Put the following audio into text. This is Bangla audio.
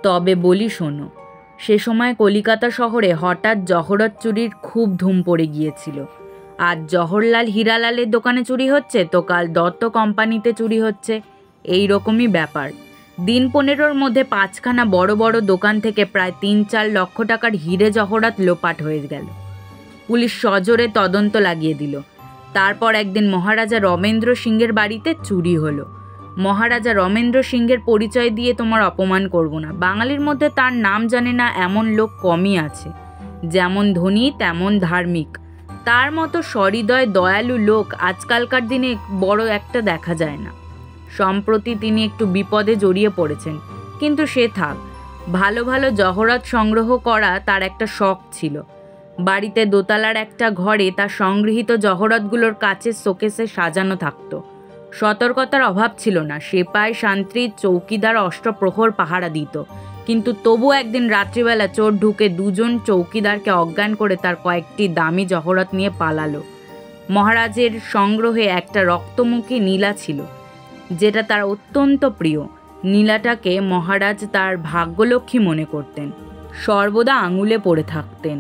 তবে বলি শোনো, সে সময় কলিকাতা শহরে হঠাৎ জহরত চুরির খুব ধুম পড়ে গিয়েছিল। আজ জওহরলাল হীরালালের দোকানে চুরি হচ্ছে তো কাল দত্ত কোম্পানিতে চুরি হচ্ছে, এই রকমই ব্যাপার। দিন 15-র মধ্যে 5খানা বড় বড় দোকান থেকে প্রায় 3-4 লক্ষ টাকার হীরে জহরত লোপাট হয়ে গেল। পুলিশ সজোরে তদন্ত লাগিয়ে দিল। তারপর একদিন মহারাজা রমেন্দ্র সিংহের বাড়িতে চুরি হলো। মহারাজা রমেন্দ্র সিংহের পরিচয় দিয়ে তোমার অপমান করব না, বাঙালির মধ্যে তার নাম জানে না এমন লোক কমই আছে। যেমন ধনী তেমন ধার্মিক, তার মতো সহৃদয় দয়ালু লোক আজকালকার দিনে বড় একটা দেখা যায় না। সম্প্রতি তিনি একটু বিপদে জড়িয়ে পড়েছেন, কিন্তু সে থাক। ভালো ভালো জহরত সংগ্রহ করা তার একটা শখ ছিল। বাড়িতে দোতলার একটা ঘরে তার সংগৃহীত জহরতগুলোর কাচের শোকেসে সাজানো থাকতো। সতর্কতার অভাব ছিল না, সেপাই শান্তি চৌকিদার অষ্টপ্রহর পাহারা দিত, কিন্তু তবু একদিন রাত্রিবেলা চোর ঢুকে 2জন চৌকিদারকে অজ্ঞান করে তার কয়েকটি দামি জহরত নিয়ে পালালো। মহারাজের সংগ্রহে একটা রক্তমুখী নীলা ছিল, যেটা তার অত্যন্ত প্রিয়। নীলাটাকে মহারাজ তার ভাগ্যলক্ষ্মী মনে করতেন, সর্বদা আঙুলে পড়ে থাকতেন।